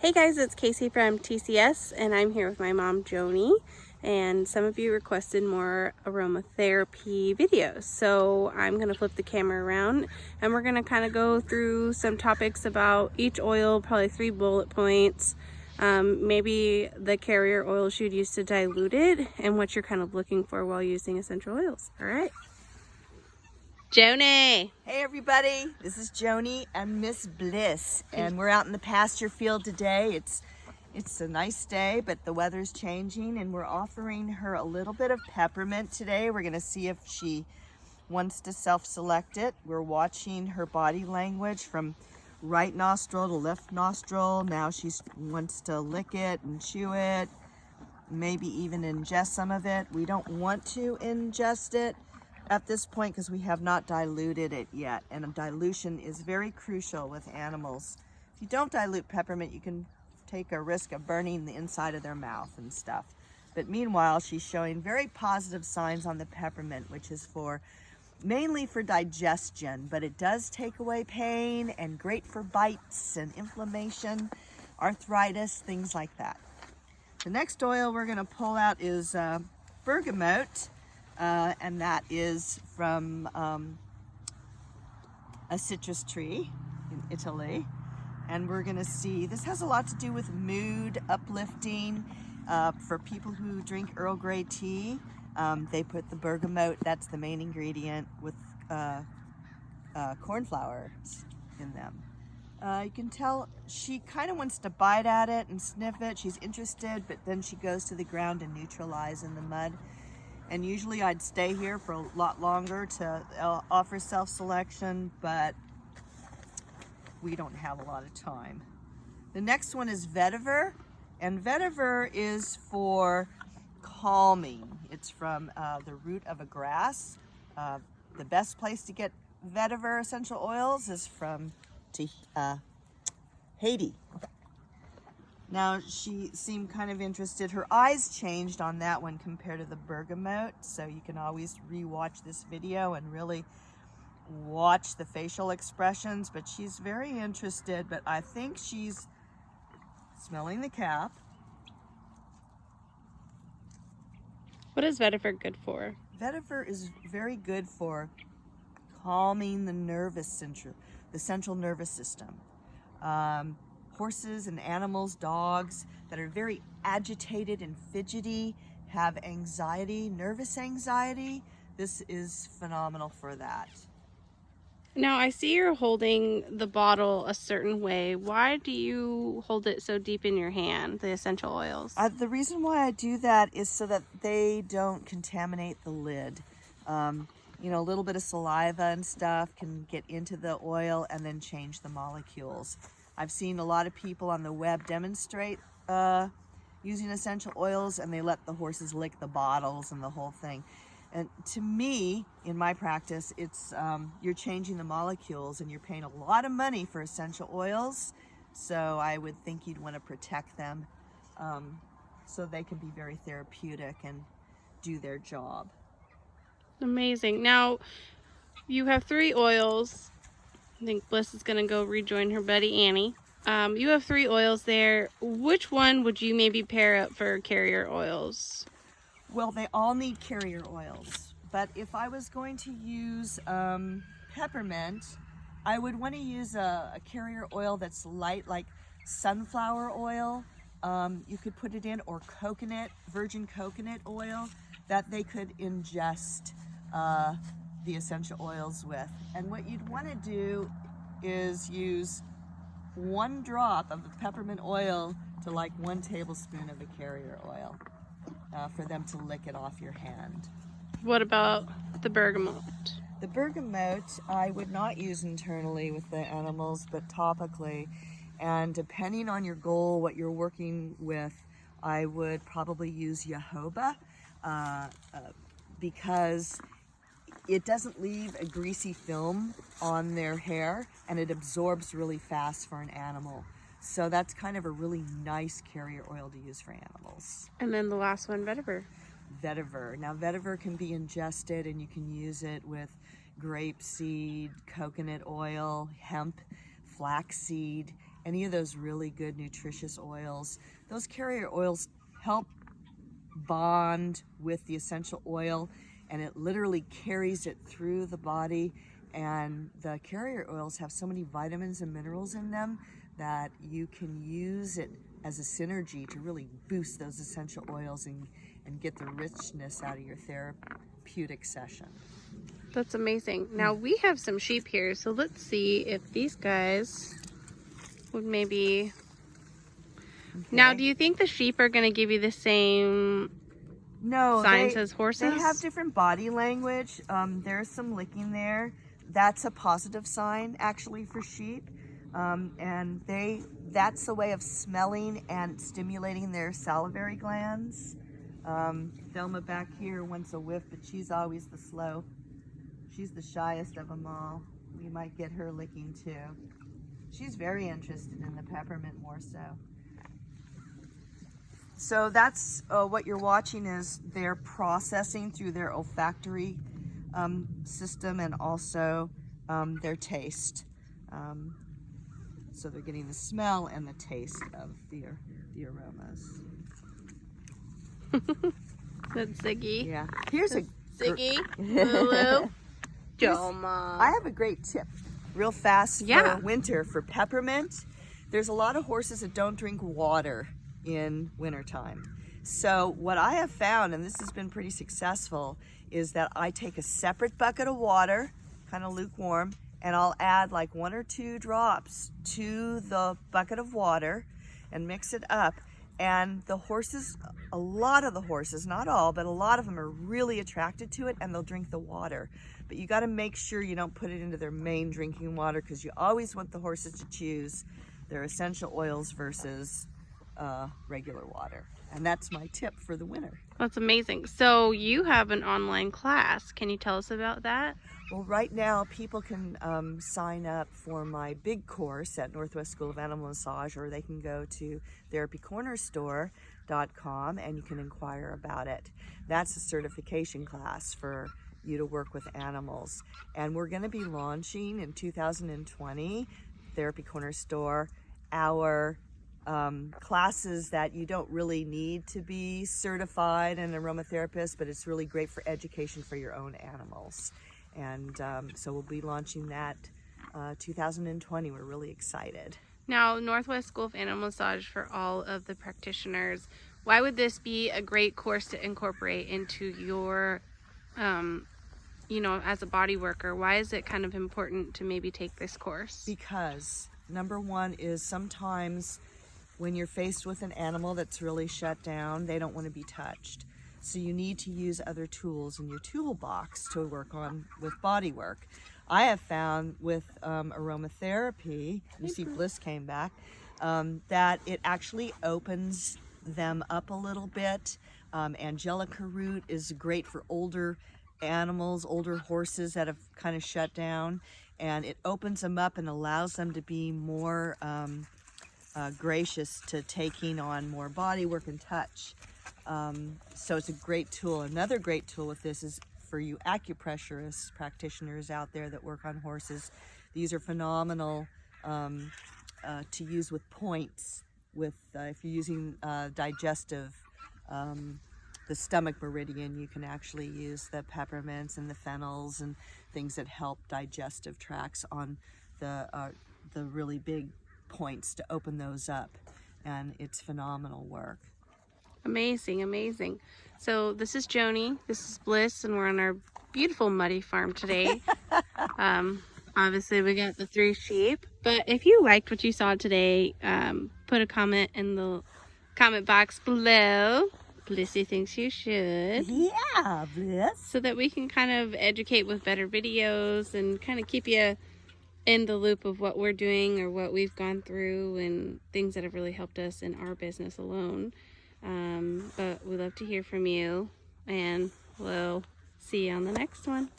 Hey guys, it's Casey from TCS and I'm here with my mom Joni, and some of you requested more aromatherapy videos, so I'm going to flip the camera around and we're going to kind of go through some topics about each oil, probably 3 bullet points, maybe the carrier oils you'd use to dilute it and what you're kind of looking for while using essential oils. All right, Joni. Hey everybody, this is Joni and Miss Bliss, and we're out in the pasture field today. It's a nice day, but the weather's changing, and we're offering her a little bit of peppermint today. We're gonna see if she wants to self-select it. We're watching her body language from right nostril to left nostril. Now she wants to lick it and chew it, maybe even ingest some of it. We don't want to ingest it at this point because we have not diluted it yet, and a dilution is very crucial with animals. If you don't dilute peppermint, you can take a risk of burning the inside of their mouth and stuff. But meanwhile, she's showing very positive signs on the peppermint, which is mainly for digestion, but it does take away pain and great for bites and inflammation, arthritis, things like that. The next oil we're going to pull out is Bergamot. And that is from a citrus tree in Italy. And we're going to see, this has a lot to do with mood uplifting. For people who drink Earl Grey tea, they put the bergamot, that's the main ingredient, with cornflowers in them. You can tell she kind of wants to bite at it and sniff it. She's interested, but then she goes to the ground and neutralize in the mud. And usually I'd stay here for a lot longer to offer self-selection, but we don't have a lot of time. The next one is Vetiver, and Vetiver is for calming. It's from the root of a grass. The best place to get Vetiver essential oils is from Haiti. Now, she seemed kind of interested. Her eyes changed on that one compared to the bergamot, so you can always re-watch this video and really watch the facial expressions, but she's very interested. But I think she's smelling the cap. What is Vetiver good for? Vetiver is very good for calming the central nervous system. Horses and animals, dogs that are very agitated and fidgety, have anxiety, nervous anxiety. This is phenomenal for that. Now, I see you're holding the bottle a certain way. Why do you hold it so deep in your hand, the essential oils? The reason why I do that is so that they don't contaminate the lid. You know, a little bit of saliva and stuff can get into the oil and then change the molecules. I've seen a lot of people on the web demonstrate using essential oils, and they let the horses lick the bottles and the whole thing. And to me, in my practice, it's you're changing the molecules, and you're paying a lot of money for essential oils. So I would think you'd want to protect them so they can be very therapeutic and do their job. Amazing. Now, you have 3 oils. I think Bliss is going to go rejoin her buddy Annie. You have 3 oils there. Which one would you maybe pair up for carrier oils? Well, they all need carrier oils, but if I was going to use peppermint, I would want to use a carrier oil that's light, like sunflower oil. You could put it in, or virgin coconut oil that they could ingest the essential oils with. And what you'd want to do is use 1 drop of the peppermint oil to like 1 tablespoon of the carrier oil for them to lick it off your hand. What about the bergamot? The bergamot I would not use internally with the animals, but topically. And depending on your goal, what you're working with, I would probably use jojoba because it doesn't leave a greasy film on their hair, and it absorbs really fast for an animal. So that's kind of a really nice carrier oil to use for animals. And then the last one, Vetiver. Vetiver. Now, Vetiver can be ingested, and you can use it with grapeseed, coconut oil, hemp, flaxseed, any of those really good nutritious oils. Those carrier oils help bond with the essential oil, and it literally carries it through the body. And the carrier oils have so many vitamins and minerals in them that you can use it as a synergy to really boost those essential oils and get the richness out of your therapeutic session. That's amazing. Now we have some sheep here, so let's see if these guys would maybe... Okay. Now, do you think the sheep are going to give you the same signs as horses? They have different body language. There's some licking there. That's a positive sign, actually, for sheep. And that's a way of smelling and stimulating their salivary glands. Thelma back here wants a whiff, but she's always the slow. She's the shyest of them all. We might get her licking too. She's very interested in the peppermint more so. So that's what you're watching is their processing through their olfactory system and also their taste. So they're getting the smell and the taste of the aromas. That's Ziggy. Yeah. Here's Ziggy. Lulu. Joma. I have a great tip real fast for winter for peppermint. There's a lot of horses that don't drink water in wintertime. So what I have found, and this has been pretty successful, is that I take a separate bucket of water, kind of lukewarm, and I'll add like 1 or 2 drops to the bucket of water and mix it up. And the horses, a lot of the horses, not all, but a lot of them are really attracted to it and they'll drink the water. But you got to make sure you don't put it into their main drinking water because you always want the horses to choose their essential oils versus regular water. And that's my tip for the winter. That's amazing. So you have an online class. Can you tell us about that? Well, right now people can sign up for my big course at Northwest School of Animal Massage, or they can go to therapycornerstore.com and you can inquire about it. That's a certification class for you to work with animals. And we're going to be launching in 2020, Therapy Corner Store, our classes that you don't really need to be certified an aromatherapist, but it's really great for education for your own animals. And so we'll be launching that 2020. We're really excited. Now, Northwest School of Animal Massage for all of the practitioners, why would this be a great course to incorporate into your, you know, as a body worker? Why is it kind of important to maybe take this course? Because number one is sometimes when you're faced with an animal that's really shut down, they don't want to be touched. So you need to use other tools in your toolbox to work on with body work. I have found with aromatherapy, you see Bliss came back, that it actually opens them up a little bit. Angelica root is great for older animals, older horses that have kind of shut down, and it opens them up and allows them to be more gracious to taking on more body work and touch. So it's a great tool. Another great tool with this is for you acupressurists, practitioners out there that work on horses. These are phenomenal to use with points. With if you're using digestive, the stomach meridian, you can actually use the peppermints and the fennels and things that help digestive tracts on the really big points to open those up, and it's phenomenal work. Amazing, amazing. So this is Joni, this is Bliss, and we're on our beautiful muddy farm today. Obviously we got the 3 sheep, but if you liked what you saw today, put a comment in the comment box below. Blissy thinks you should. Yeah, Bliss. So that we can kind of educate with better videos and kind of keep you in the loop of what we're doing or what we've gone through and things that have really helped us in our business alone. But we'd love to hear from you, and we'll see you on the next one.